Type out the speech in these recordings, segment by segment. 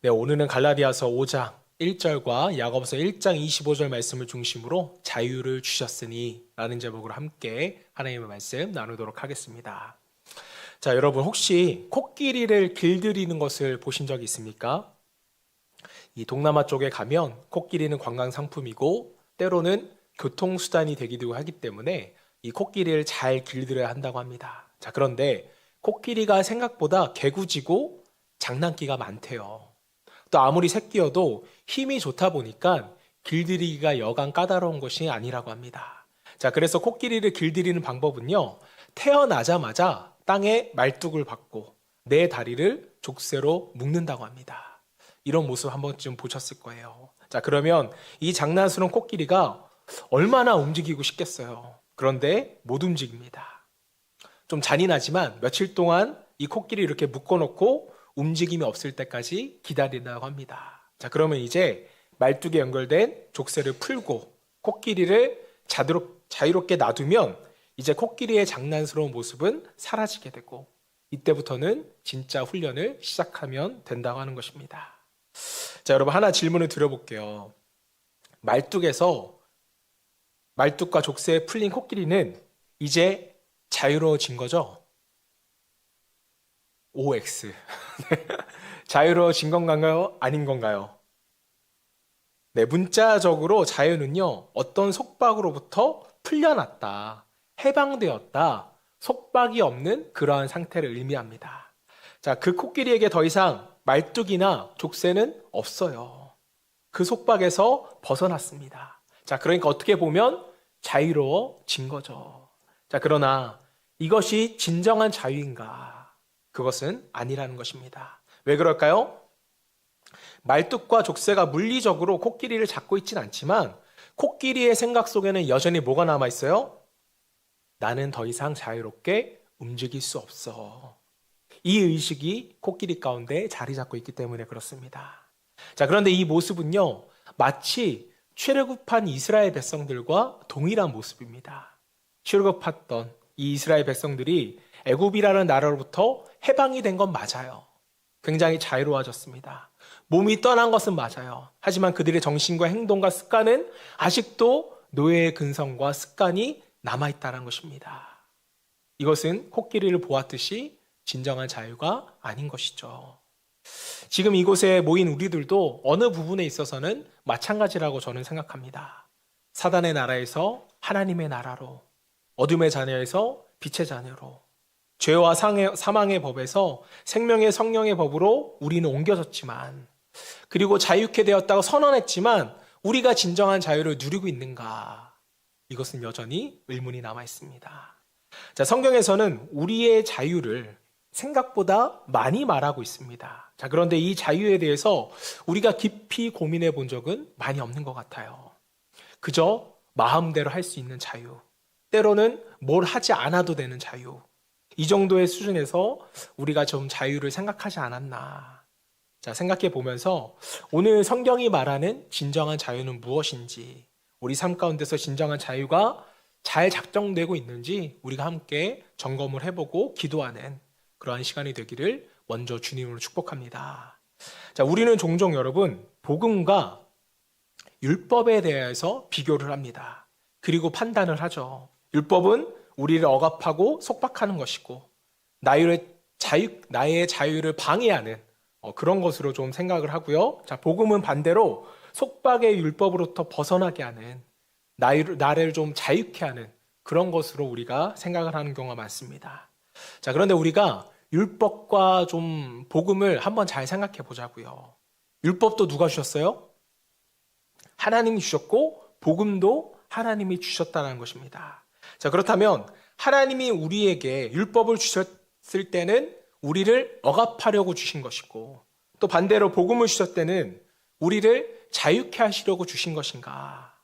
네, 오늘은 갈라디아서 5장 1절과 야고보서 1장 25절 말씀을 중심으로 자유를 주셨으니 라는 제목으로 함께 하나님의 말씀 나누도록 하겠습니다. 자, 여러분 혹시 코끼리를 길들이는 것을 보신 적이 있습니까? 이 동남아 쪽에 가면 코끼리는 관광 상품이고 때로는 교통수단이 되기도 하기 때문에 이 코끼리를 잘 길들여야 한다고 합니다. 자, 그런데 코끼리가 생각보다 개구지고 장난기가 많대요. 또 아무리 새끼여도 힘이 좋다 보니까 길들이기가 여간 까다로운 것이 아니라고 합니다. 자, 그래서 코끼리를 길들이는 방법은요, 태어나자마자 땅에 말뚝을 박고 네 다리를 족쇄로 묶는다고 합니다. 이런 모습 한 번쯤 보셨을 거예요. 자, 그러면 이 장난스러운 코끼리가 얼마나 움직이고 싶겠어요. 그런데 못 움직입니다. 좀 잔인하지만 며칠 동안 이 코끼리 이렇게 묶어놓고 움직임이 없을 때까지 기다린다고 합니다. 자, 그러면 이제 말뚝에 연결된 족쇄를 풀고 코끼리를 자유롭게 놔두면 이제 코끼리의 장난스러운 모습은 사라지게 되고 이때부터는 진짜 훈련을 시작하면 된다고 하는 것입니다. 자, 여러분 하나 질문을 드려볼게요. 말뚝과 족쇄에 풀린 코끼리는 이제 자유로워진 거죠? OX. 자유로워진 건가요? 아닌 건가요? 네, 문자적으로 자유는요, 어떤 속박으로부터 풀려났다, 해방되었다, 속박이 없는 그러한 상태를 의미합니다. 자, 그 코끼리에게 더 이상 말뚝이나 족쇄는 없어요. 그 속박에서 벗어났습니다. 자, 그러니까 어떻게 보면 자유로워진 거죠. 자, 그러나 이것이 진정한 자유인가? 그것은 아니라는 것입니다. 왜 그럴까요? 말뚝과 족쇄가 물리적으로 코끼리를 잡고 있진 않지만 코끼리의 생각 속에는 여전히 뭐가 남아있어요? 나는 더 이상 자유롭게 움직일 수 없어. 이 의식이 코끼리 가운데 자리 잡고 있기 때문에 그렇습니다. 자, 그런데 이 모습은요, 마치 출애굽한 이스라엘 백성들과 동일한 모습입니다. 출애굽했던 이 이스라엘 백성들이 애굽이라는 나라로부터 해방이 된 건 맞아요. 굉장히 자유로워졌습니다. 몸이 떠난 것은 맞아요. 하지만 그들의 정신과 행동과 습관은 아직도 노예의 근성과 습관이 남아있다는 것입니다. 이것은 코끼리를 보았듯이 진정한 자유가 아닌 것이죠. 지금 이곳에 모인 우리들도 어느 부분에 있어서는 마찬가지라고 저는 생각합니다. 사단의 나라에서 하나님의 나라로, 어둠의 자녀에서 빛의 자녀로, 죄와 사망의 법에서 생명의 성령의 법으로 우리는 옮겨졌지만, 그리고 자유케 되었다고 선언했지만 우리가 진정한 자유를 누리고 있는가? 이것은 여전히 의문이 남아 있습니다. 자, 성경에서는 우리의 자유를 생각보다 많이 말하고 있습니다. 자, 그런데 이 자유에 대해서 우리가 깊이 고민해 본 적은 많이 없는 것 같아요. 그저 마음대로 할 수 있는 자유, 때로는 뭘 하지 않아도 되는 자유, 이 정도의 수준에서 우리가 좀 자유를 생각하지 않았나. 자, 생각해 보면서 오늘 성경이 말하는 진정한 자유는 무엇인지, 우리 삶 가운데서 진정한 자유가 잘 작정되고 있는지 우리가 함께 점검을 해보고 기도하는 그러한 시간이 되기를 먼저 주님으로 축복합니다. 자, 우리는 종종 여러분 복음과 율법에 대해서 비교를 합니다. 그리고 판단을 하죠. 율법은 우리를 억압하고 속박하는 것이고 나의 자유를 방해하는 그런 것으로 좀 생각을 하고요. 자, 복음은 반대로 속박의 율법으로부터 벗어나게 하는, 나를 좀 자유케 하는 그런 것으로 우리가 생각을 하는 경우가 많습니다. 자, 그런데 우리가 율법과 좀 복음을 한번 잘 생각해 보자고요. 율법도 누가 주셨어요? 하나님이 주셨고 복음도 하나님이 주셨다는 것입니다. 자, 그렇다면 하나님이 우리에게 율법을 주셨을 때는 우리를 억압하려고 주신 것이고 또 반대로 복음을 주셨을 때는 우리를 자유케 하시려고 주신 것인가?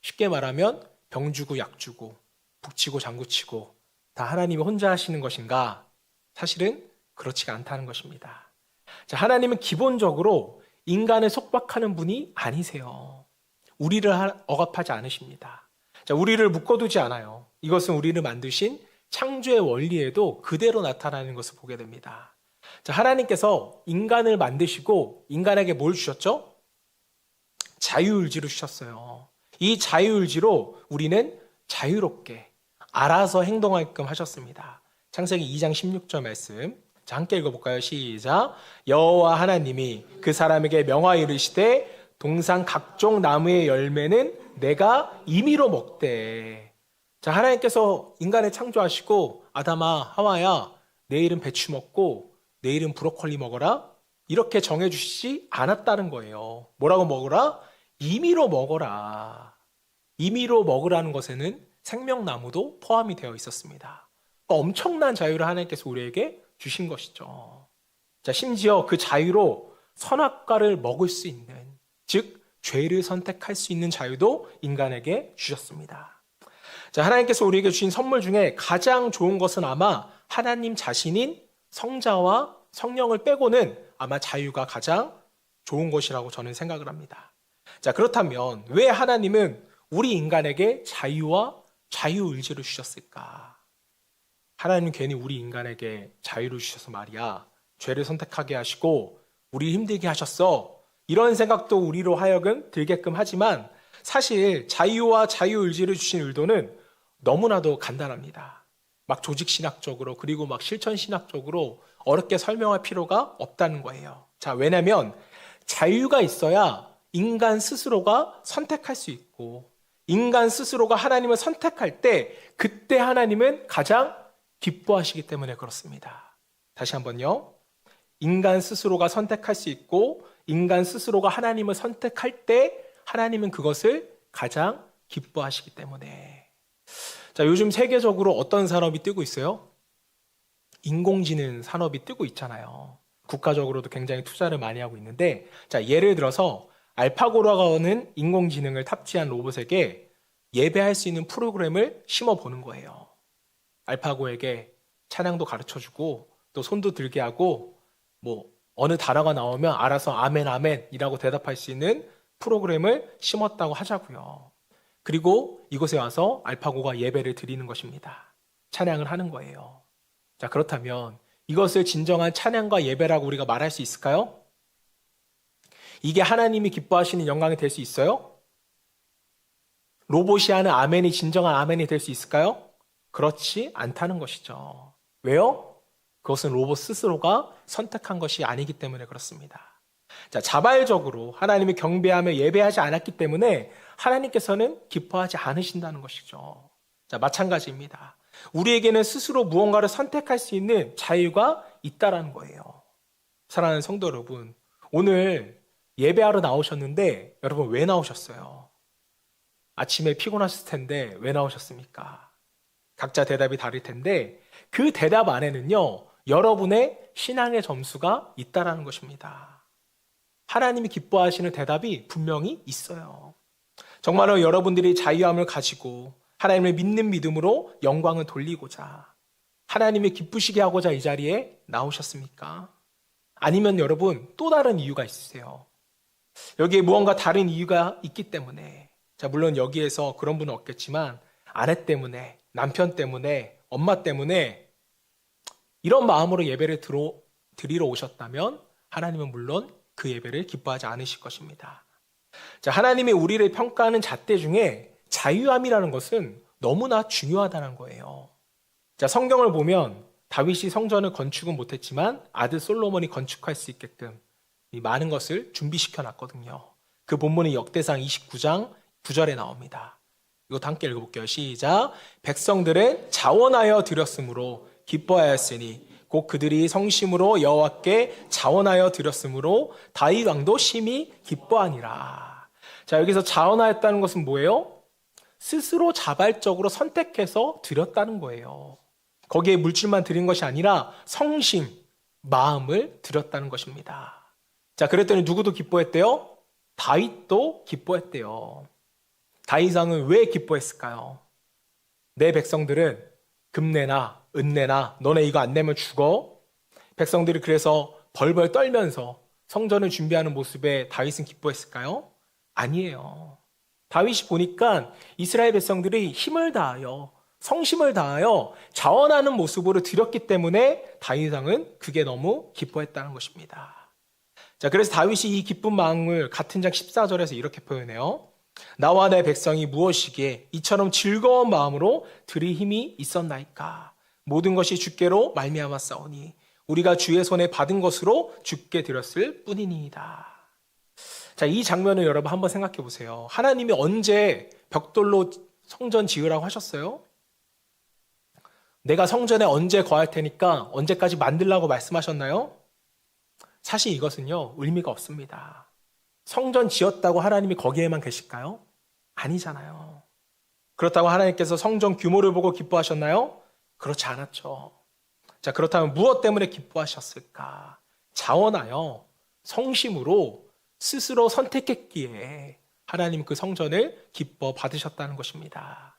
쉽게 말하면 병 주고 약 주고 북치고 장구치고 다 하나님이 혼자 하시는 것인가? 사실은 그렇지가 않다는 것입니다. 자, 하나님은 기본적으로 인간을 속박하는 분이 아니세요. 우리를 억압하지 않으십니다. 자, 우리를 묶어두지 않아요. 이것은 우리를 만드신 창조의 원리에도 그대로 나타나는 것을 보게 됩니다. 자, 하나님께서 인간을 만드시고 인간에게 뭘 주셨죠? 자유의지를 주셨어요. 이 자유의지로 우리는 자유롭게 알아서 행동하게끔 하셨습니다. 창세기 2장 16절 말씀. 자, 함께 읽어볼까요? 시작. 여호와 하나님이 그 사람에게 명하여 이르시되 동산 각종 나무의 열매는 내가 임의로 먹되. 자, 하나님께서 인간을 창조하시고 아담아, 하와야, 내일은 배추 먹고 내일은 브로콜리 먹어라, 이렇게 정해주시지 않았다는 거예요. 뭐라고 먹어라? 임의로 먹어라. 임의로 먹으라는 것에는 생명나무도 포함이 되어 있었습니다. 그러니까 엄청난 자유를 하나님께서 우리에게 주신 것이죠. 자, 심지어 그 자유로 선악과를 먹을 수 있는, 즉 죄를 선택할 수 있는 자유도 인간에게 주셨습니다. 자, 하나님께서 우리에게 주신 선물 중에 가장 좋은 것은 아마 하나님 자신인 성자와 성령을 빼고는 아마 자유가 가장 좋은 것이라고 저는 생각을 합니다. 자, 그렇다면 왜 하나님은 우리 인간에게 자유와 자유의지를 주셨을까? 하나님은 괜히 우리 인간에게 자유를 주셔서 말이야, 죄를 선택하게 하시고 우리 힘들게 하셨어, 이런 생각도 우리로 하여금 들게끔 하지만, 사실 자유와 자유의지를 주신 의도는 너무나도 간단합니다. 막 조직신학적으로, 그리고 막 실천신학적으로 어렵게 설명할 필요가 없다는 거예요. 자, 왜냐면 자유가 있어야 인간 스스로가 선택할 수 있고, 인간 스스로가 하나님을 선택할 때 그때 하나님은 가장 기뻐하시기 때문에 그렇습니다. 다시 한번요. 인간 스스로가 선택할 수 있고 인간 스스로가 하나님을 선택할 때 하나님은 그것을 가장 기뻐하시기 때문에. 자, 요즘 세계적으로 어떤 산업이 뜨고 있어요? 인공지능 산업이 뜨고 있잖아요. 국가적으로도 굉장히 투자를 많이 하고 있는데, 자, 예를 들어서 알파고라는 인공지능을 탑재한 로봇에게 예배할 수 있는 프로그램을 심어보는 거예요. 알파고에게 찬양도 가르쳐주고 또 손도 들게 하고 뭐 어느 단어가 나오면 알아서 아멘 아멘 이라고 대답할 수 있는 프로그램을 심었다고 하자고요. 그리고 이곳에 와서 알파고가 예배를 드리는 것입니다. 찬양을 하는 거예요. 자, 그렇다면 이것을 진정한 찬양과 예배라고 우리가 말할 수 있을까요? 이게 하나님이 기뻐하시는 영광이 될 수 있어요? 로봇이 하는 아멘이 진정한 아멘이 될 수 있을까요? 그렇지 않다는 것이죠. 왜요? 그것은 로봇 스스로가 선택한 것이 아니기 때문에 그렇습니다. 자, 자발적으로 하나님을 경배하며 예배하지 않았기 때문에 하나님께서는 기뻐하지 않으신다는 것이죠. 자, 마찬가지입니다. 우리에게는 스스로 무언가를 선택할 수 있는 자유가 있다라는 거예요. 사랑하는 성도 여러분, 오늘 예배하러 나오셨는데 여러분 왜 나오셨어요? 아침에 피곤하셨을 텐데 왜 나오셨습니까? 각자 대답이 다를 텐데 그 대답 안에는요, 여러분의 신앙의 점수가 있다라는 것입니다. 하나님이 기뻐하시는 대답이 분명히 있어요. 정말로 여러분들이 자유함을 가지고 하나님을 믿는 믿음으로 영광을 돌리고자, 하나님이 기쁘시게 하고자 이 자리에 나오셨습니까? 아니면 여러분 또 다른 이유가 있으세요? 여기에 무언가 다른 이유가 있기 때문에, 자, 물론 여기에서 그런 분은 없겠지만 아내 때문에, 남편 때문에, 엄마 때문에 이런 마음으로 예배를 드리러 오셨다면 하나님은 물론 그 예배를 기뻐하지 않으실 것입니다. 자, 하나님이 우리를 평가하는 잣대 중에 자유함이라는 것은 너무나 중요하다는 거예요. 자, 성경을 보면 다윗이 성전을 건축은 못했지만 아들 솔로몬이 건축할 수 있게끔 이 많은 것을 준비시켜 놨거든요. 그 본문이 역대상 29장 9절에 나옵니다. 이것도 함께 읽어볼게요. 시작. 백성들은 자원하여 드렸으므로 기뻐하였으니 곧 그들이 성심으로 여호와께 자원하여 드렸으므로 다윗 왕도 심히 기뻐하니라. 자, 여기서 자원하였다는 것은 뭐예요? 스스로 자발적으로 선택해서 드렸다는 거예요. 거기에 물질만 드린 것이 아니라 성심, 마음을 드렸다는 것입니다. 자, 그랬더니 누구도 기뻐했대요? 다윗도 기뻐했대요. 다윗 왕은 왜 기뻐했을까요? 내 백성들은 금내나 은내나 너네 이거 안 내면 죽어. 백성들이 그래서 벌벌 떨면서 성전을 준비하는 모습에 다윗은 기뻐했을까요? 아니에요. 다윗이 보니까 이스라엘 백성들이 힘을 다하여 성심을 다하여 자원하는 모습으로 드렸기 때문에 다윗 왕은 그게 너무 기뻐했다는 것입니다. 자, 그래서 다윗이 이 기쁜 마음을 같은 장 14절에서 이렇게 표현해요. 나와 내 백성이 무엇이기에 이처럼 즐거운 마음으로 드릴 힘이 있었나이까. 모든 것이 주께로 말미암아 싸우니 우리가 주의 손에 받은 것으로 주께 드렸을 뿐이니이다. 자, 이 장면을 여러분 한번 생각해 보세요. 하나님이 언제 벽돌로 성전 지으라고 하셨어요? 내가 성전에 언제 거할 테니까 언제까지 만들라고 말씀하셨나요? 사실 이것은요, 의미가 없습니다. 성전 지었다고 하나님이 거기에만 계실까요? 아니잖아요. 그렇다고 하나님께서 성전 규모를 보고 기뻐하셨나요? 그렇지 않았죠. 자, 그렇다면 무엇 때문에 기뻐하셨을까? 자원하여 성심으로 스스로 선택했기에 하나님 그 성전을 기뻐 받으셨다는 것입니다.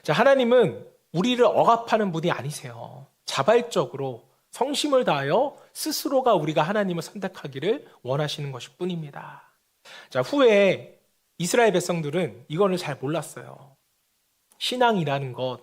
자, 하나님은 우리를 억압하는 분이 아니세요. 자발적으로 성심을 다하여 스스로가 우리가 하나님을 선택하기를 원하시는 것일 뿐입니다. 자, 후에 이스라엘 백성들은 이거를 잘 몰랐어요. 신앙이라는 것,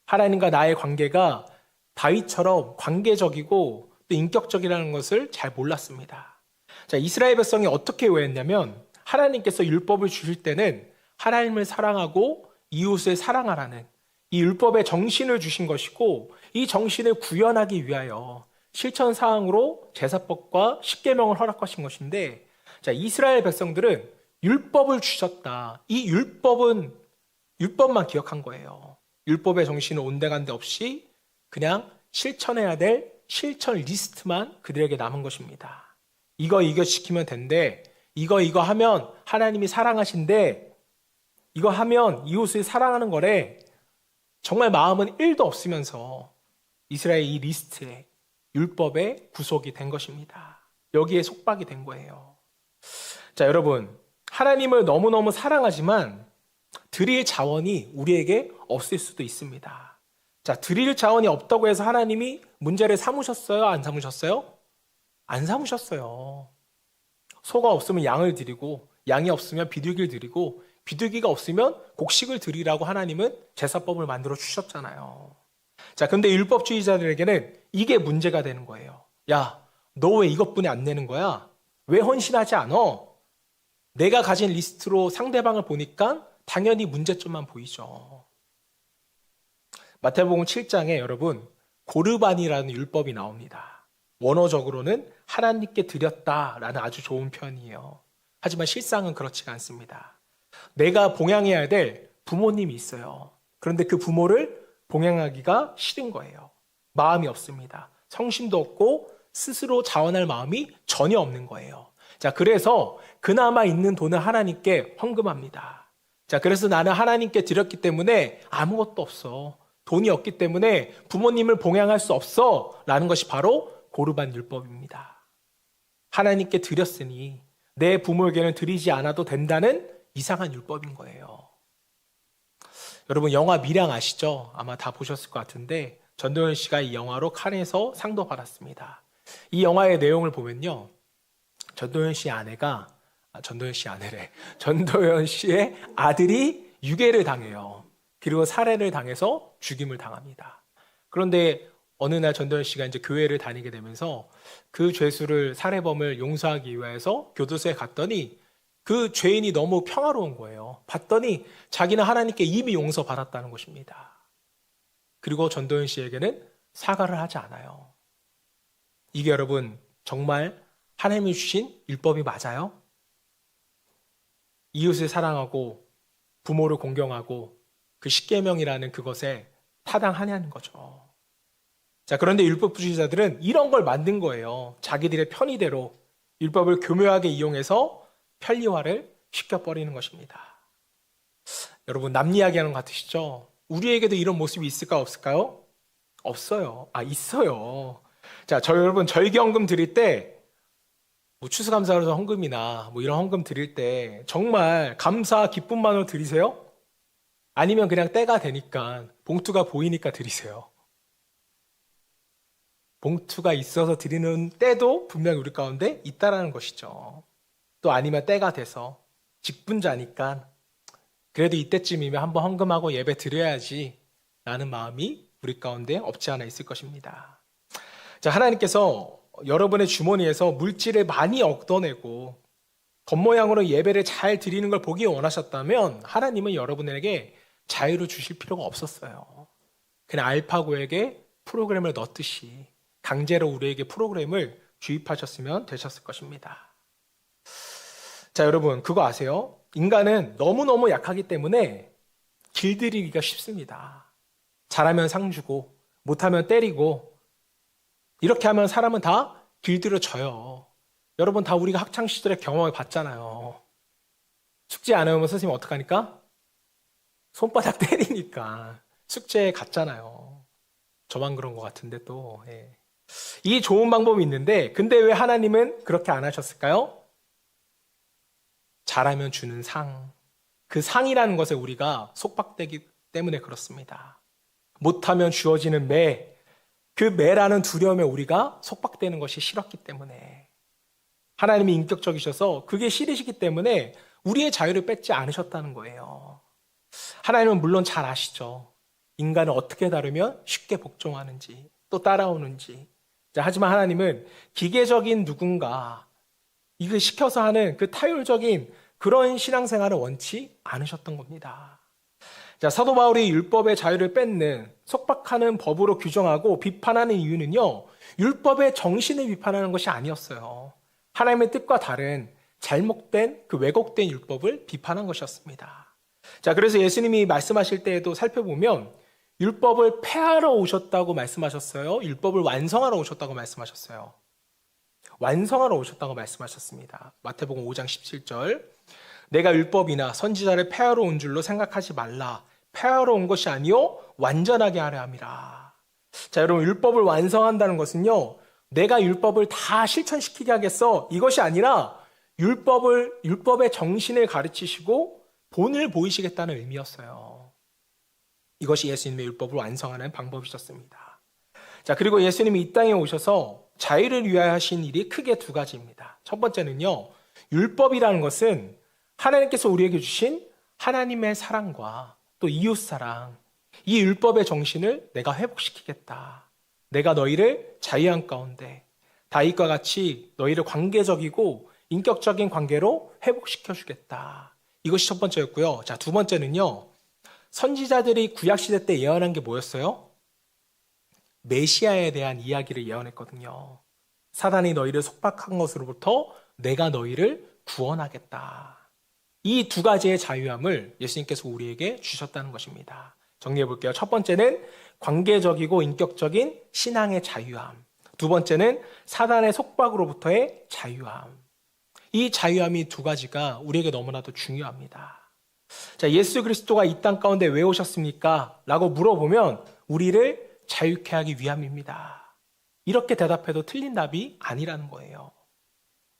하나님과 나의 관계가 다윗처럼 관계적이고 또 인격적이라는 것을 잘 몰랐습니다. 자, 이스라엘 백성이 어떻게 오해했냐면 하나님께서 율법을 주실 때는 하나님을 사랑하고 이웃을 사랑하라는 이 율법의 정신을 주신 것이고 이 정신을 구현하기 위하여 실천 사항으로 제사법과 십계명을 허락하신 것인데, 자, 이스라엘 백성들은 율법을 주셨다. 이 율법은 율법만 기억한 거예요. 율법의 정신은 온데간데 없이 그냥 실천해야 될 실천 리스트만 그들에게 남은 것입니다. 이거 지키면 된대. 이거 하면 하나님이 사랑하신대. 이거 하면 이웃을 사랑하는 거래. 정말 마음은 1도 없으면서 이스라엘 이 리스트에 율법에 구속이 된 것입니다. 여기에 속박이 된 거예요. 자, 여러분, 하나님을 너무너무 사랑하지만 드릴 자원이 우리에게 없을 수도 있습니다. 자, 드릴 자원이 없다고 해서 하나님이 문제를 삼으셨어요? 안 삼으셨어요? 안 삼으셨어요. 소가 없으면 양을 드리고, 양이 없으면 비둘기를 드리고, 비둘기가 없으면 곡식을 드리라고 하나님은 제사법을 만들어 주셨잖아요. 자, 근데 율법주의자들에게는 이게 문제가 되는 거예요. 야, 너 왜 이것뿐이 안 내는 거야? 왜 헌신하지 않아? 내가 가진 리스트로 상대방을 보니까 당연히 문제점만 보이죠. 마태복음 7장에 여러분 고르반이라는 율법이 나옵니다. 원어적으로는 하나님께 드렸다라는 아주 좋은 표현이에요. 하지만 실상은 그렇지가 않습니다. 내가 봉양해야 될 부모님이 있어요. 그런데 그 부모를 봉양하기가 싫은 거예요. 마음이 없습니다. 성심도 없고 스스로 자원할 마음이 전혀 없는 거예요. 자, 그래서 그나마 있는 돈을 하나님께 헌금합니다. 자, 그래서 나는 하나님께 드렸기 때문에 아무것도 없어. 돈이 없기 때문에 부모님을 봉양할 수 없어. 라는 것이 바로 고르반 율법입니다. 하나님께 드렸으니 내 부모에게는 드리지 않아도 된다는 이상한 율법인 거예요. 여러분, 영화 밀양 아시죠? 아마 다 보셨을 것 같은데 전도연 씨가 이 영화로 칸에서 상도 받았습니다. 이 영화의 내용을 보면요, 전도연 씨의 아들이 유괴를 당해요. 그리고 살해를 당해서 죽임을 당합니다. 그런데 어느 날 전도연 씨가 이제 교회를 다니게 되면서 그 죄수를, 살해범을 용서하기 위해서 교도소에 갔더니 그 죄인이 너무 평화로운 거예요. 봤더니 자기는 하나님께 이미 용서받았다는 것입니다. 그리고 전도연 씨에게는 사과를 하지 않아요. 이게 여러분 정말 하나님이 주신 율법이 맞아요? 이웃을 사랑하고 부모를 공경하고 그 십계명이라는 그것에 타당하냐는 거죠. 자, 그런데 율법주의자들은 이런 걸 만든 거예요. 자기들의 편의대로 율법을 교묘하게 이용해서 편리화를 시켜버리는 것입니다. 여러분, 남 이야기하는 것 같으시죠? 우리에게도 이런 모습이 있을까 없을까요? 없어요. 있어요. 자, 여러분 절기헌금 드릴 때 추수감사로 헌금이나 이런 헌금 드릴 때 정말 감사 기쁨만으로 드리세요? 아니면 그냥 때가 되니까 봉투가 보이니까 드리세요? 봉투가 있어서 드리는 때도 분명히 우리 가운데 있다라는 것이죠. 또 아니면 때가 돼서 직분자니까 그래도 이때쯤이면 한번 헌금하고 예배 드려야지 라는 마음이 우리 가운데 없지 않아 있을 것입니다. 자, 하나님께서 여러분의 주머니에서 물질을 많이 얻어내고 겉모양으로 예배를 잘 드리는 걸 보기 원하셨다면 하나님은 여러분에게 자유를 주실 필요가 없었어요. 그냥 알파고에게 프로그램을 넣듯이 강제로 우리에게 프로그램을 주입하셨으면 되셨을 것입니다. 자, 여러분 그거 아세요? 인간은 너무너무 약하기 때문에 길들이기가 쉽습니다. 잘하면 상 주고 못하면 때리고 이렇게 하면 사람은 다 길들여져요. 여러분 다 우리가 학창시절에 경험을 봤잖아요. 숙제 안 해오면 선생님 어떡하니까? 손바닥 때리니까 숙제에 갔잖아요. 저만 그런 것 같은데 또. 이 좋은 방법이 있는데 근데 왜 하나님은 그렇게 안 하셨을까요? 잘하면 주는 상. 그 상이라는 것에 우리가 속박되기 때문에 그렇습니다. 못하면 주어지는 매. 그 매라는 두려움에 우리가 속박되는 것이 싫었기 때문에 하나님이 인격적이셔서 그게 싫으시기 때문에 우리의 자유를 뺏지 않으셨다는 거예요. 하나님은 물론 잘 아시죠. 인간을 어떻게 다루면 쉽게 복종하는지 또 따라오는지. 하지만 하나님은 기계적인 누군가 이걸 시켜서 하는 그 타율적인 그런 신앙생활을 원치 않으셨던 겁니다. 자, 사도 바울이 율법의 자유를 뺏는 속박하는 법으로 규정하고 비판하는 이유는요, 율법의 정신을 비판하는 것이 아니었어요. 하나님의 뜻과 다른 잘못된 그 왜곡된 율법을 비판한 것이었습니다. 자, 그래서 예수님이 말씀하실 때에도 살펴보면 율법을 폐하러 오셨다고 말씀하셨어요? 율법을 완성하러 오셨다고 말씀하셨어요? 완성하러 오셨다고 말씀하셨습니다. 마태복음 5장 17절. 내가 율법이나 선지자를 폐하러 온 줄로 생각하지 말라. 폐하러 온 것이 아니요 완전하게 하려 함이라. 자, 여러분 율법을 완성한다는 것은요, 내가 율법을 다 실천시키게 하겠어 이것이 아니라 율법의 정신을 가르치시고 본을 보이시겠다는 의미였어요. 이것이 예수님의 율법을 완성하는 방법이셨습니다. 자, 그리고 예수님이 이 땅에 오셔서 자유를 위하여 하신 일이 크게 두 가지입니다. 첫 번째는요, 율법이라는 것은 하나님께서 우리에게 주신 하나님의 사랑과 또 이웃사랑, 이 율법의 정신을 내가 회복시키겠다. 내가 너희를 자유한 가운데 다윗과 같이 너희를 관계적이고 인격적인 관계로 회복시켜주겠다. 이것이 첫 번째였고요. 자, 두 번째는요, 선지자들이 구약시대 때 예언한 게 뭐였어요? 메시아에 대한 이야기를 예언했거든요. 사단이 너희를 속박한 것으로부터 내가 너희를 구원하겠다. 이 두 가지의 자유함을 예수님께서 우리에게 주셨다는 것입니다. 정리해 볼게요. 첫 번째는 관계적이고 인격적인 신앙의 자유함. 두 번째는 사단의 속박으로부터의 자유함. 이 자유함이 두 가지가 우리에게 너무나도 중요합니다. 자, 예수 그리스도가 이 땅 가운데 왜 오셨습니까? 라고 물어보면 우리를 자유케 하기 위함입니다. 이렇게 대답해도 틀린 답이 아니라는 거예요.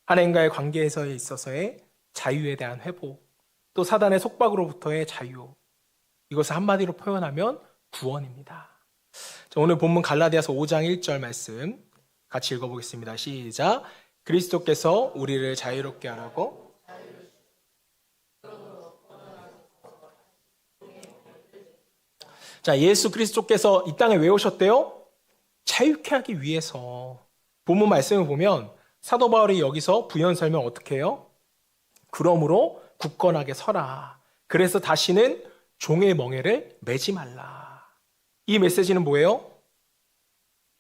하나님과의 관계에서 있어서의 자유에 대한 회복, 또 사단의 속박으로부터의 자유, 이것을 한마디로 표현하면 구원입니다. 자, 오늘 본문 갈라디아서 5장 1절 말씀 같이 읽어보겠습니다. 시작. 그리스도께서 우리를 자유롭게 하라고 자, 예수 그리스도께서 이 땅에 왜 오셨대요? 자유케 하기 위해서. 본문 말씀을 보면 사도 바울이 여기서 부연 설명 어떻게 해요? 그러므로 굳건하게 서라. 그래서 다시는 종의 멍에를 매지 말라. 이 메시지는 뭐예요?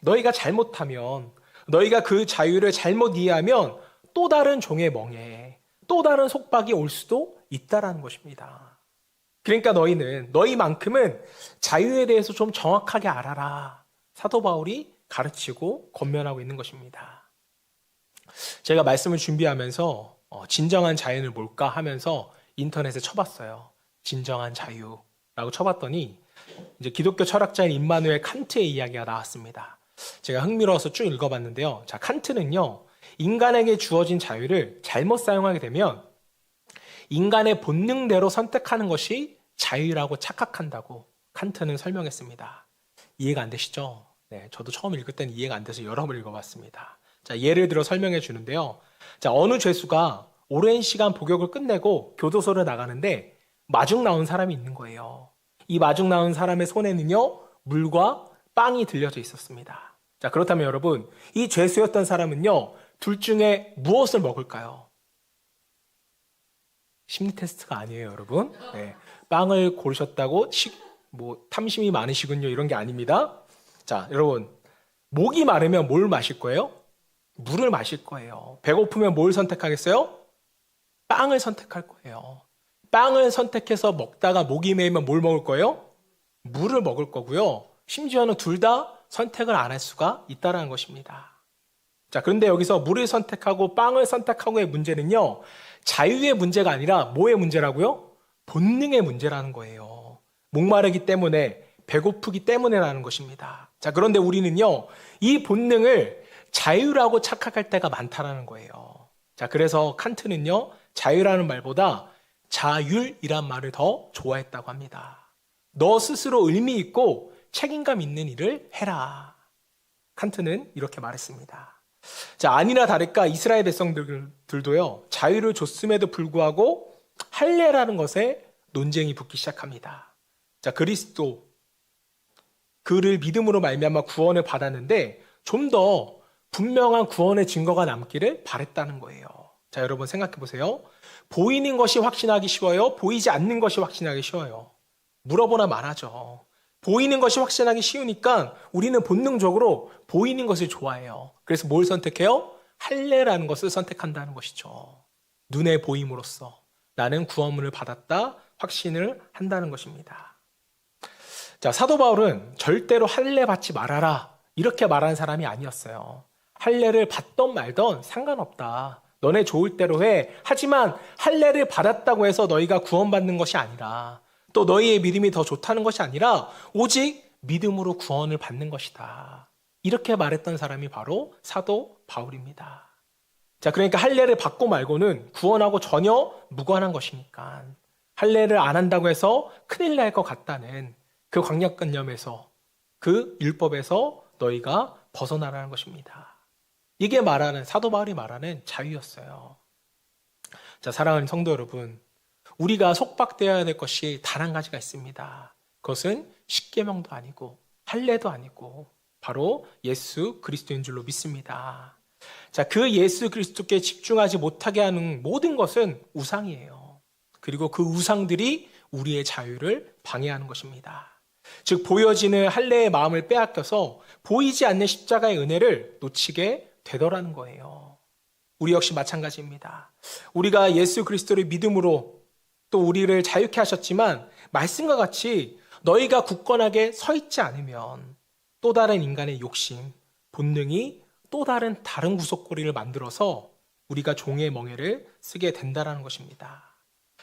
너희가 잘못하면, 너희가 그 자유를 잘못 이해하면 또 다른 종의 멍에, 또 다른 속박이 올 수도 있다라는 것입니다. 그러니까 너희는, 너희만큼은 자유에 대해서 좀 정확하게 알아라. 사도 바울이 가르치고 권면하고 있는 것입니다. 제가 말씀을 준비하면서 진정한 자유는 뭘까 하면서 인터넷에 쳐봤어요. 진정한 자유라고 쳐봤더니 이제 기독교 철학자인 임마누엘 칸트의 이야기가 나왔습니다. 제가 흥미로워서 쭉 읽어봤는데요. 자, 칸트는요, 인간에게 주어진 자유를 잘못 사용하게 되면 인간의 본능대로 선택하는 것이 자유라고 착각한다고 칸트는 설명했습니다. 이해가 안 되시죠? 네, 저도 처음 읽을 땐 이해가 안 돼서 여러 번 읽어봤습니다. 자, 예를 들어 설명해 주는데요. 자, 어느 죄수가 오랜 시간 복역을 끝내고 교도소를 나가는데 마중 나온 사람이 있는 거예요. 이 마중 나온 사람의 손에는요, 물과 빵이 들려져 있었습니다. 자, 그렇다면 여러분, 이 죄수였던 사람은요, 둘 중에 무엇을 먹을까요? 심리 테스트가 아니에요, 여러분. 네, 빵을 고르셨다고 탐심이 많으시군요, 이런 게 아닙니다. 자, 여러분, 목이 마르면 뭘 마실 거예요? 물을 마실 거예요. 배고프면 뭘 선택하겠어요? 빵을 선택할 거예요. 빵을 선택해서 먹다가 목이 메이면 뭘 먹을 거예요? 물을 먹을 거고요. 심지어는 둘 다 선택을 안 할 수가 있다는 것입니다. 자, 그런데 여기서 물을 선택하고 빵을 선택하고의 문제는요, 자유의 문제가 아니라 뭐의 문제라고요? 본능의 문제라는 거예요. 목마르기 때문에, 배고프기 때문에라는 것입니다. 자, 그런데 우리는요, 이 본능을 자유라고 착각할 때가 많다라는 거예요. 자, 그래서 칸트는요, 자유라는 말보다 자율이란 말을 더 좋아했다고 합니다. 너 스스로 의미 있고 책임감 있는 일을 해라. 칸트는 이렇게 말했습니다. 자, 아니나 다를까 이스라엘 백성들도요, 자유를 줬음에도 불구하고 할례라는 것에 논쟁이 붙기 시작합니다. 자, 그리스도 그를 믿음으로 말미암아 구원을 받았는데 좀 더 분명한 구원의 증거가 남기를 바랬다는 거예요. 자, 여러분 생각해 보세요. 보이는 것이 확신하기 쉬워요? 보이지 않는 것이 확신하기 쉬워요? 물어보나 말하죠. 보이는 것이 확신하기 쉬우니까 우리는 본능적으로 보이는 것을 좋아해요. 그래서 뭘 선택해요? 할례라는 것을 선택한다는 것이죠. 눈에 보임으로써 나는 구원을 받았다 확신을 한다는 것입니다. 자, 사도 바울은 절대로 할례 받지 말아라 이렇게 말하는 사람이 아니었어요. 할례를 받던 말던 상관없다. 너네 좋을 대로 해. 하지만 할례를 받았다고 해서 너희가 구원받는 것이 아니라 또 너희의 믿음이 더 좋다는 것이 아니라 오직 믿음으로 구원을 받는 것이다. 이렇게 말했던 사람이 바로 사도 바울입니다. 자, 그러니까 할례를 받고 말고는 구원하고 전혀 무관한 것이니까 할례를 안 한다고 해서 큰일 날 것 같다는 그 강력관념에서 그 율법에서 너희가 벗어나라는 것입니다. 이게 말하는 사도 바울이 말하는 자유였어요. 자, 사랑하는 성도 여러분, 우리가 속박되어야 될 것이 단 한 가지가 있습니다. 그것은 십계명도 아니고 할례도 아니고 바로 예수 그리스도인 줄로 믿습니다. 자, 그 예수 그리스도께 집중하지 못하게 하는 모든 것은 우상이에요. 그리고 그 우상들이 우리의 자유를 방해하는 것입니다. 즉 보여지는 할례의 마음을 빼앗겨서 보이지 않는 십자가의 은혜를 놓치게 되더라는 거예요. 우리 역시 마찬가지입니다. 우리가 예수 그리스도를 믿음으로 또 우리를 자유케 하셨지만 말씀과 같이 너희가 굳건하게 서 있지 않으면 또 다른 인간의 욕심, 본능이 또 다른 구석고리를 만들어서 우리가 종의 멍에를 쓰게 된다는 것입니다.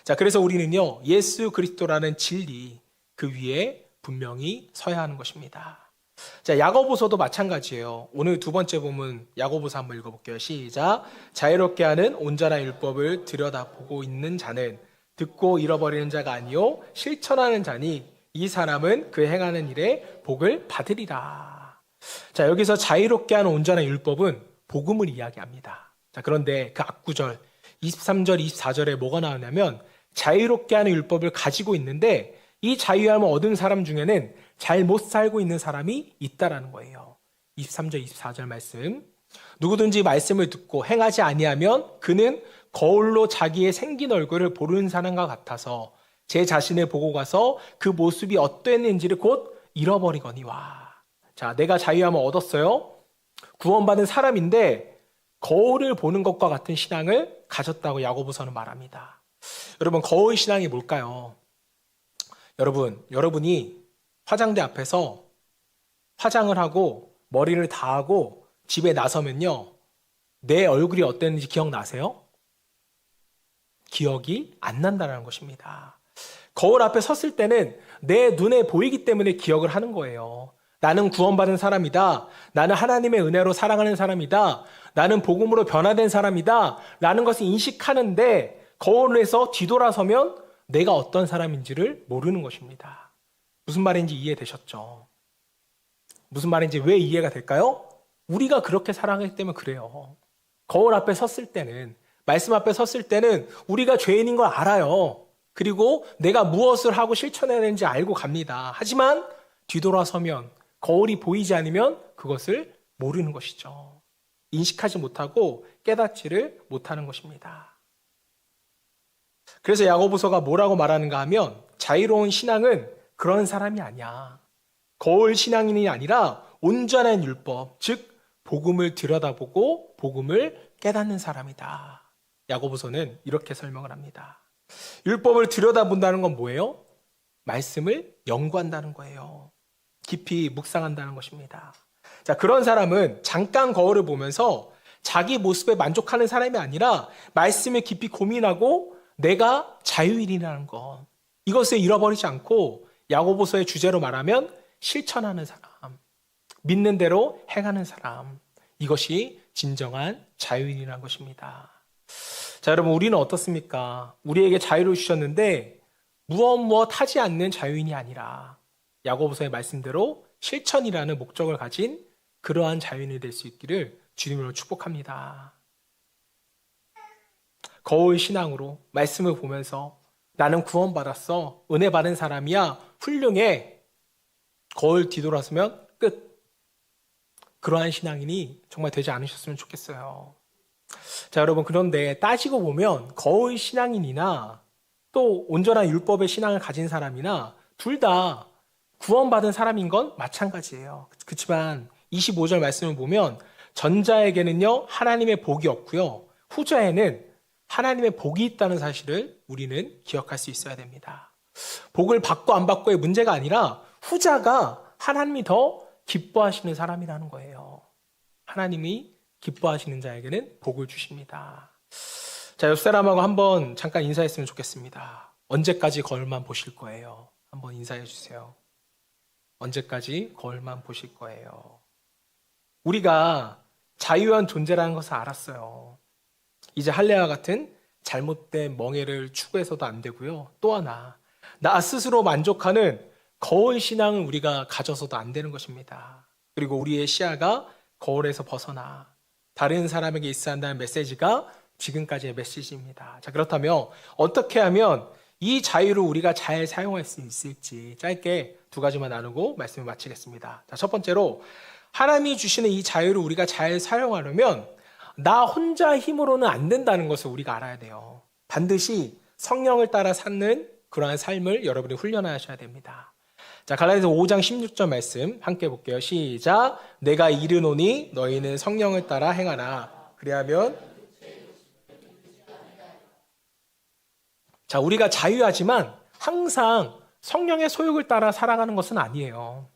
자, 그래서 우리는요, 예수 그리스도라는 진리 그 위에 분명히 서야 하는 것입니다. 자, 야고보서도 마찬가지예요. 오늘 두 번째 본문 야고보서 한번 읽어볼게요. 시작. 자유롭게 하는 온전한 율법을 들여다보고 있는 자는 듣고 잃어버리는 자가 아니요 실천하는 자니 이 사람은 그 행하는 일에 복을 받으리라. 자, 여기서 자유롭게 하는 온전한 율법은 복음을 이야기합니다. 자, 그런데 그 앞구절 23절 24절에 뭐가 나오냐면 자유롭게 하는 율법을 가지고 있는데 이 자유함을 얻은 사람 중에는 잘 못 살고 있는 사람이 있다라는 거예요. 23절 24절 말씀. 누구든지 말씀을 듣고 행하지 아니하면 그는 거울로 자기의 생긴 얼굴을 보는 사람과 같아서 제 자신을 보고 가서 그 모습이 어땠는지를 곧 잃어버리거니와. 자, 내가 자유함을 얻었어요. 구원받은 사람인데 거울을 보는 것과 같은 신앙을 가졌다고 야고보서는 말합니다. 여러분, 거울 신앙이 뭘까요? 여러분이 화장대 앞에서 화장을 하고 머리를 다 하고 집에 나서면요, 내 얼굴이 어땠는지 기억나세요? 기억이 안 난다는 것입니다. 거울 앞에 섰을 때는 내 눈에 보이기 때문에 기억을 하는 거예요. 나는 구원받은 사람이다. 나는 하나님의 은혜로 사랑하는 사람이다. 나는 복음으로 변화된 사람이다. 라는 것을 인식하는데 거울에서 뒤돌아서면 내가 어떤 사람인지를 모르는 것입니다. 무슨 말인지 이해되셨죠? 무슨 말인지 왜 이해가 될까요? 우리가 그렇게 살아가기 때문에 그래요. 거울 앞에 섰을 때는, 말씀 앞에 섰을 때는 우리가 죄인인 걸 알아요. 그리고 내가 무엇을 하고 실천해야 되는지 알고 갑니다. 하지만 뒤돌아서면 거울이 보이지 않으면 그것을 모르는 것이죠. 인식하지 못하고 깨닫지를 못하는 것입니다. 그래서 야고보서가 뭐라고 말하는가 하면 자유로운 신앙은 그런 사람이 아니야. 거울 신앙인이 아니라 온전한 율법, 즉 복음을 들여다보고 복음을 깨닫는 사람이다. 야고보서는 이렇게 설명을 합니다. 율법을 들여다본다는 건 뭐예요? 말씀을 연구한다는 거예요. 깊이 묵상한다는 것입니다. 자, 그런 사람은 잠깐 거울을 보면서 자기 모습에 만족하는 사람이 아니라 말씀을 깊이 고민하고 내가 자유인이라는 것, 이것을 잃어버리지 않고 야고보서의 주제로 말하면 실천하는 사람, 믿는 대로 행하는 사람, 이것이 진정한 자유인이라는 것입니다. 자, 여러분, 우리는 어떻습니까? 우리에게 자유를 주셨는데 무엇 하지 않는 자유인이 아니라 야고보서의 말씀대로 실천이라는 목적을 가진 그러한 자유인이 될 수 있기를 주님으로 축복합니다. 거울 신앙으로 말씀을 보면서 나는 구원받았어, 은혜 받은 사람이야, 훌륭해, 거울 뒤돌아서면 끝. 그러한 신앙인이 정말 되지 않으셨으면 좋겠어요. 자, 여러분, 그런데 따지고 보면 거울 신앙인이나 또 온전한 율법의 신앙을 가진 사람이나 둘 다 구원받은 사람인 건 마찬가지예요. 그렇지만 25절 말씀을 보면 전자에게는요 하나님의 복이 없고요, 후자에는 하나님의 복이 있다는 사실을 우리는 기억할 수 있어야 됩니다. 복을 받고 안 받고의 문제가 아니라 후자가 하나님이 더 기뻐하시는 사람이라는 거예요. 하나님이 기뻐하시는 자에게는 복을 주십니다. 자, 옆 사람하고 한번 잠깐 인사했으면 좋겠습니다. 언제까지 거울만 보실 거예요? 한번 인사해 주세요. 언제까지 거울만 보실 거예요? 우리가 자유한 존재라는 것을 알았어요. 이제 할례와 같은 잘못된 멍에를 추구해서도 안 되고요. 또 하나, 나 스스로 만족하는 거울 신앙을 우리가 가져서도 안 되는 것입니다. 그리고 우리의 시야가 거울에서 벗어나 다른 사람에게 있어야 한다는 메시지가 지금까지의 메시지입니다. 자, 그렇다면 어떻게 하면 이 자유를 우리가 잘 사용할 수 있을지 짧게 두 가지만 나누고 말씀을 마치겠습니다. 자, 첫 번째로 하나님이 주시는 이 자유를 우리가 잘 사용하려면 나 혼자 힘으로는 안 된다는 것을 우리가 알아야 돼요. 반드시 성령을 따라 사는 그러한 삶을 여러분이 훈련하셔야 됩니다. 자, 갈라디아서 5장 16절 말씀 함께 볼게요. 시작. 내가 이르노니 너희는 성령을 따라 행하라. 그리하면, 자, 우리가 자유하지만 항상 성령의 소욕을 따라 살아가는 것은 아니에요.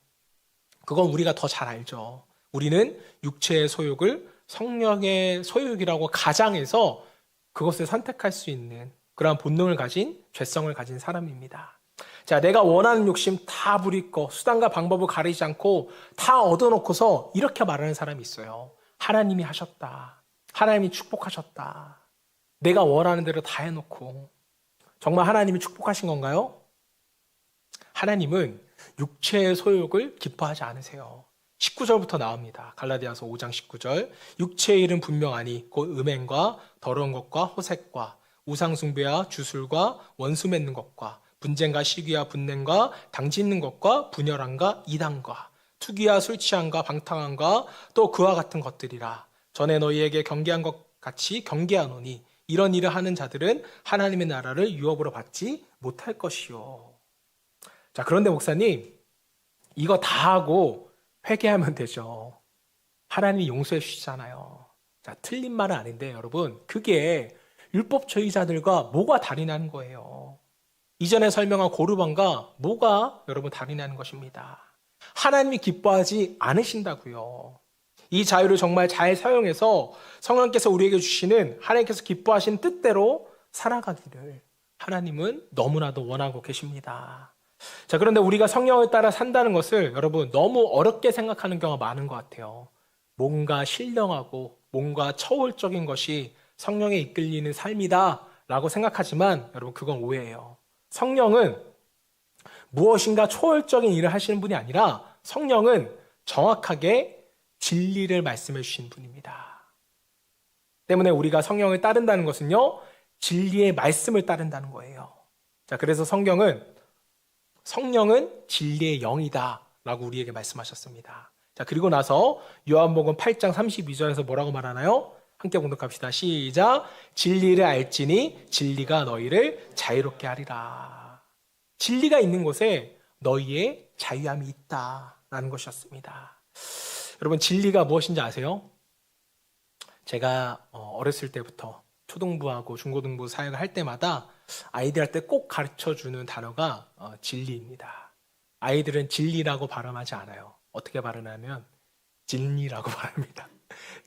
그건 우리가 더 잘 알죠. 우리는 육체의 소욕을 성령의 소욕이라고 가장해서 그것을 선택할 수 있는 그러한 본능을 가진, 죄성을 가진 사람입니다. 자, 내가 원하는 욕심 다 부리고 수단과 방법을 가리지 않고 다 얻어놓고서 이렇게 말하는 사람이 있어요. 하나님이 하셨다. 하나님이 축복하셨다. 내가 원하는 대로 다 해놓고. 정말 하나님이 축복하신 건가요? 하나님은 육체의 소욕을 기뻐하지 않으세요. 19절부터 나옵니다. 갈라디아서 5장 19절. 육체의 일은 분명하니 곧 음행과 더러운 것과 호색과 우상숭배와 주술과 원수 맺는 것과 분쟁과 시기와 분냄과 당짓는 것과 분열함과 이단과 투기와 술 취함과 방탕함과 또 그와 같은 것들이라. 전에 너희에게 경계한 것 같이 경계하노니 이런 일을 하는 자들은 하나님의 나라를 유업으로 받지 못할 것이요. 자, 그런데 목사님, 이거 다 하고 회개하면 되죠. 하나님이 용서해 주시잖아요. 자, 틀린 말은 아닌데 여러분, 그게 율법주의자들과 뭐가 다르냐는 거예요. 이전에 설명한 고르반과 뭐가 여러분 다르냐는 것입니다. 하나님이 기뻐하지 않으신다고요. 이 자유를 정말 잘 사용해서 성령께서 우리에게 주시는 하나님께서 기뻐하신 뜻대로 살아가기를 하나님은 너무나도 원하고 계십니다. 자, 그런데 우리가 성령을 따라 산다는 것을 여러분 너무 어렵게 생각하는 경우가 많은 것 같아요. 뭔가 신령하고 뭔가 초월적인 것이 성령에 이끌리는 삶이다 라고 생각하지만 여러분 그건 오해예요. 성령은 무엇인가 초월적인 일을 하시는 분이 아니라 성령은 정확하게 진리를 말씀해 주신 분입니다. 때문에 우리가 성령을 따른다는 것은요, 진리의 말씀을 따른다는 거예요. 자, 그래서 성령은 진리의 영이다 라고 우리에게 말씀하셨습니다. 자, 그리고 나서 요한복음 8장 32절에서 뭐라고 말하나요? 함께 봉독합시다. 시작. 진리를 알지니 진리가 너희를 자유롭게 하리라. 진리가 있는 곳에 너희의 자유함이 있다라는 것이었습니다. 여러분, 진리가 무엇인지 아세요? 제가 어렸을 때부터 초등부하고 중고등부 사역을 할 때마다 아이들한테 꼭 가르쳐주는 단어가 진리입니다. 아이들은 진리라고 발음하지 않아요. 어떻게 발음하면 진리라고 발음합니다.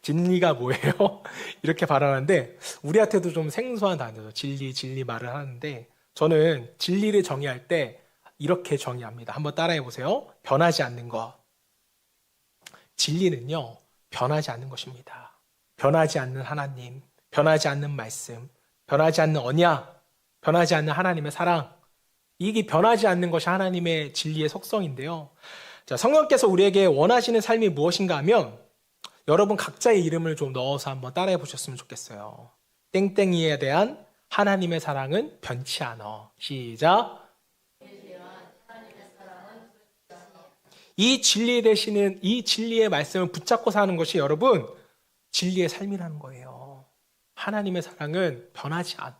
진리가 뭐예요? 이렇게 발언하는데 우리한테도 좀 생소한 단어죠. 진리 말을 하는데 저는 진리를 정의할 때 이렇게 정의합니다. 한번 따라해 보세요. 변하지 않는 것. 진리는요, 변하지 않는 것입니다. 변하지 않는 하나님, 변하지 않는 말씀, 변하지 않는 언약, 변하지 않는 하나님의 사랑. 이게 변하지 않는 것이 하나님의 진리의 속성인데요. 자, 성령께서 우리에게 원하시는 삶이 무엇인가 하면 여러분 각자의 이름을 좀 넣어서 한번 따라해 보셨으면 좋겠어요. 땡땡이에 대한 하나님의 사랑은 변치 않아. 시작. 이 진리 되시는 이 진리의 말씀을 붙잡고 사는 것이 여러분 진리의 삶이라는 거예요. 하나님의 사랑은 변하지 않아.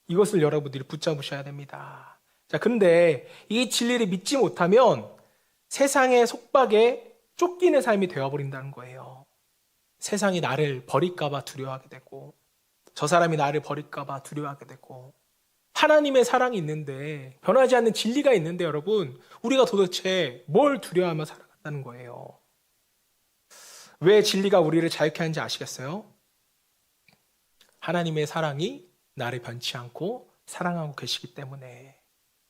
이것을 여러분들이 붙잡으셔야 됩니다. 자, 그런데 이 진리를 믿지 못하면 세상의 속박에 쫓기는 삶이 되어버린다는 거예요. 세상이 나를 버릴까봐 두려워하게 되고 저 사람이 나를 버릴까봐 두려워하게 되고 하나님의 사랑이 있는데 변하지 않는 진리가 있는데 여러분 우리가 도대체 뭘 두려워하며 살아간다는 거예요. 왜 진리가 우리를 자유케 하는지 아시겠어요? 하나님의 사랑이 나를 변치 않고 사랑하고 계시기 때문에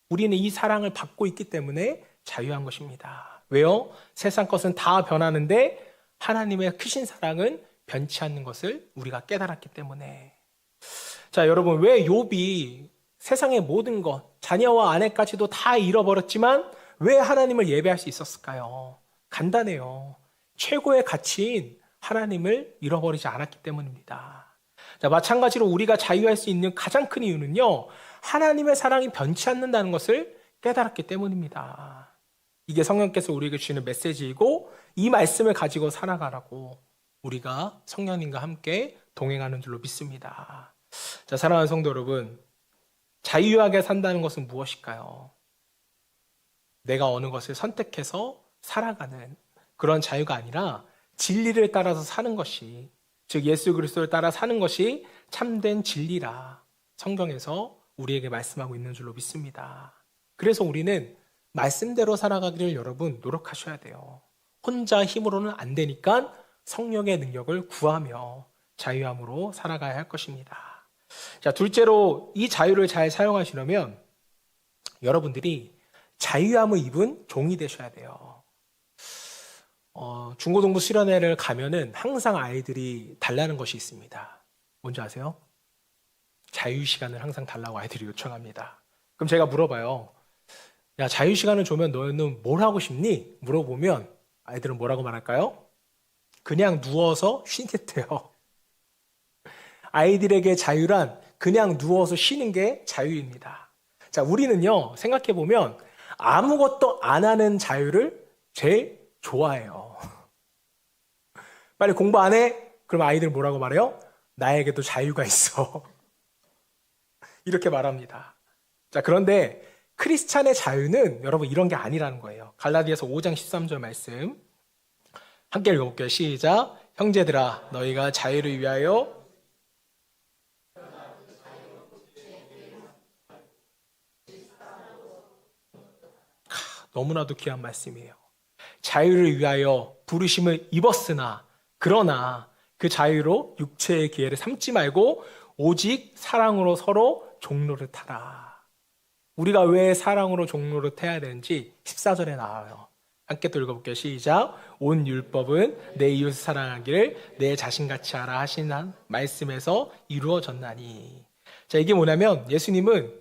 우리는 이 사랑을 받고 있기 때문에 자유한 것입니다. 왜요? 세상 것은 다 변하는데 하나님의 크신 사랑은 변치 않는 것을 우리가 깨달았기 때문에. 자, 여러분, 왜 욥이 세상의 모든 것, 자녀와 아내까지도 다 잃어버렸지만 왜 하나님을 예배할 수 있었을까요? 간단해요. 최고의 가치인 하나님을 잃어버리지 않았기 때문입니다. 자, 마찬가지로 우리가 자유할 수 있는 가장 큰 이유는요, 하나님의 사랑이 변치 않는다는 것을 깨달았기 때문입니다. 이게 성령께서 우리에게 주시는 메시지이고 이 말씀을 가지고 살아가라고 우리가 성령님과 함께 동행하는 줄로 믿습니다. 자, 사랑하는 성도 여러분, 자유하게 산다는 것은 무엇일까요? 내가 어느 것을 선택해서 살아가는 그런 자유가 아니라 진리를 따라서 사는 것이, 즉 예수 그리스도를 따라 사는 것이 참된 진리라 성경에서 우리에게 말씀하고 있는 줄로 믿습니다. 그래서 우리는 말씀대로 살아가기를 여러분 노력하셔야 돼요. 혼자 힘으로는 안 되니까 성령의 능력을 구하며 자유함으로 살아가야 할 것입니다. 자, 둘째로 이 자유를 잘 사용하시려면 여러분들이 자유함을 입은 종이 되셔야 돼요. 중고등부 수련회를 가면은 항상 아이들이 달라는 것이 있습니다. 뭔지 아세요? 자유 시간을 항상 달라고 아이들이 요청합니다. 그럼 제가 물어봐요. 야, 자유 시간을 주면 너는 뭘 하고 싶니? 물어보면 아이들은 뭐라고 말할까요? 그냥 누워서 쉬겠대요. 아이들에게 자유란 그냥 누워서 쉬는 게 자유입니다. 자, 우리는요, 생각해보면 아무것도 안 하는 자유를 제일 좋아해요. 빨리 공부 안 해? 그럼 아이들은 뭐라고 말해요? 나에게도 자유가 있어. 이렇게 말합니다. 자, 그런데 크리스찬의 자유는 여러분 이런 게 아니라는 거예요. 갈라디아서 5장 13절 말씀 함께 읽어볼게요. 시작. 형제들아 너희가 자유를 위하여 너무나도 귀한 말씀이에요. 자유를 위하여 부르심을 입었으나 그러나 그 자유로 육체의 기회를 삼지 말고 오직 사랑으로 서로 종로를 타라. 우리가 왜 사랑으로 종로를 타야 되는지 14절에 나와요. 함께 또 읽어볼게요. 시작. 온 율법은 내 이웃을 사랑하기를 내 자신같이 하라 하시는 말씀에서 이루어졌나니. 자, 이게 뭐냐면 예수님은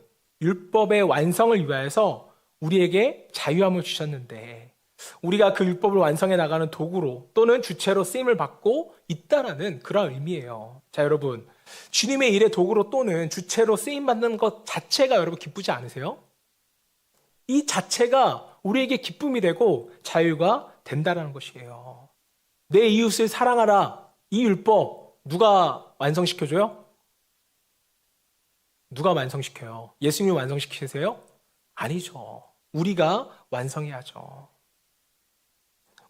율법의 완성을 위하여서 우리에게 자유함을 주셨는데 우리가 그 율법을 완성해 나가는 도구로 또는 주체로 쓰임을 받고 있다라는 그런 의미예요. 자, 여러분, 주님의 일의 도구로 또는 주체로 쓰임받는 것 자체가 여러분 기쁘지 않으세요? 이 자체가 우리에게 기쁨이 되고 자유가 된다라는 것이에요. 내 이웃을 사랑하라. 이 율법 누가 완성시켜줘요? 누가 완성시켜요? 예수님이 완성시키세요? 아니죠. 우리가 완성해야죠.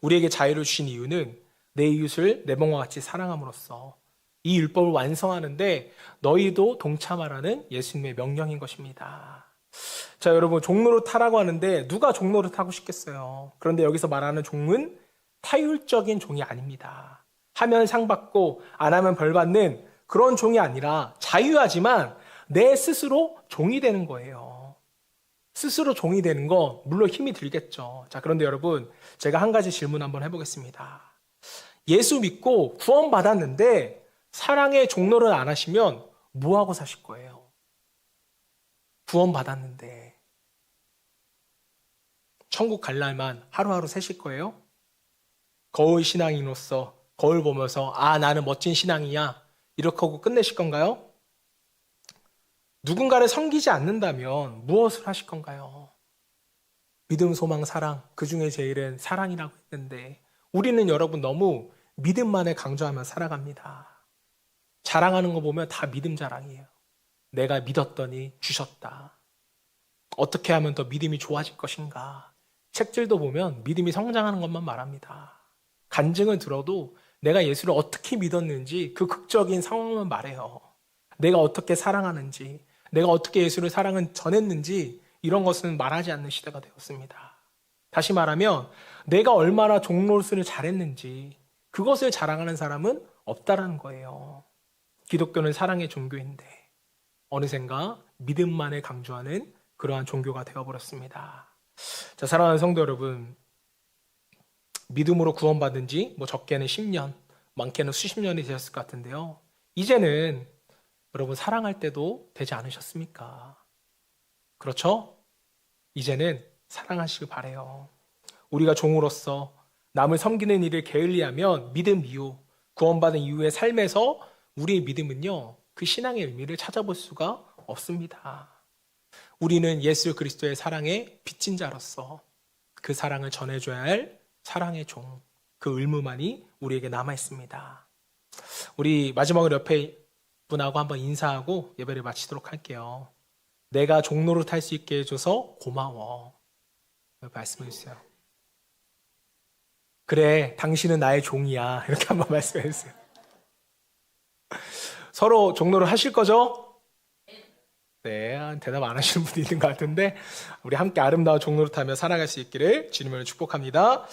우리에게 자유를 주신 이유는 내 이웃을 내 몸과 같이 사랑함으로써 이 율법을 완성하는데 너희도 동참하라는 예수님의 명령인 것입니다. 자, 여러분, 종로를 타라고 하는데 누가 종로를 타고 싶겠어요? 그런데 여기서 말하는 종은 타율적인 종이 아닙니다. 하면 상 받고 안 하면 벌 받는 그런 종이 아니라 자유하지만 내 스스로 종이 되는 거예요. 스스로 종이 되는 거 물론 힘이 들겠죠. 자, 그런데 여러분, 제가 한 가지 질문 한번 해보겠습니다. 예수 믿고 구원 받았는데 사랑의 종로를 안 하시면 뭐 하고 사실 거예요? 구원 받았는데 천국 갈 날만 하루하루 새실 거예요? 거울 신앙인으로서 거울 보면서 아, 나는 멋진 신앙이야 이렇게 하고 끝내실 건가요? 누군가를 섬기지 않는다면 무엇을 하실 건가요? 믿음, 소망, 사랑, 그 중에 제일은 사랑이라고 했는데 우리는 여러분 너무 믿음만을 강조하며 살아갑니다. 자랑하는 거 보면 다 믿음 자랑이에요. 내가 믿었더니 주셨다. 어떻게 하면 더 믿음이 좋아질 것인가? 책들도 보면 믿음이 성장하는 것만 말합니다. 간증을 들어도 내가 예수를 어떻게 믿었는지 그 극적인 상황만 말해요. 내가 어떻게 사랑하는지, 내가 어떻게 예수를 사랑은 전했는지 이런 것은 말하지 않는 시대가 되었습니다. 다시 말하면 내가 얼마나 종로를 잘했는지 그것을 자랑하는 사람은 없다라는 거예요. 기독교는 사랑의 종교인데 어느샌가 믿음만을 강조하는 그러한 종교가 되어버렸습니다. 자, 사랑하는 성도 여러분, 믿음으로 구원받은 지 적게는 10년, 많게는 수십 년이 되었을 것 같은데요. 이제는 여러분 사랑할 때도 되지 않으셨습니까? 그렇죠? 이제는 사랑하시길 바라요. 우리가 종으로서 남을 섬기는 일을 게을리하면 믿음 이후, 구원받은 이후의 삶에서 우리의 믿음은요, 그 신앙의 의미를 찾아볼 수가 없습니다. 우리는 예수 그리스도의 사랑에 빚진 자로서 그 사랑을 전해줘야 할 사랑의 종, 그 의무만이 우리에게 남아있습니다. 우리 마지막으로 옆에 분하고 한번 인사하고 예배를 마치도록 할게요. 내가 종로를 탈 수 있게 해줘서 고마워. 말씀해 주세요. 그래, 당신은 나의 종이야. 이렇게 한번 말씀해 주세요. 서로 종로를 하실 거죠? 네, 대답 안 하시는 분이 있는 것 같은데 우리 함께 아름다운 종로를 타며 살아갈 수 있기를 주님으로 축복합니다.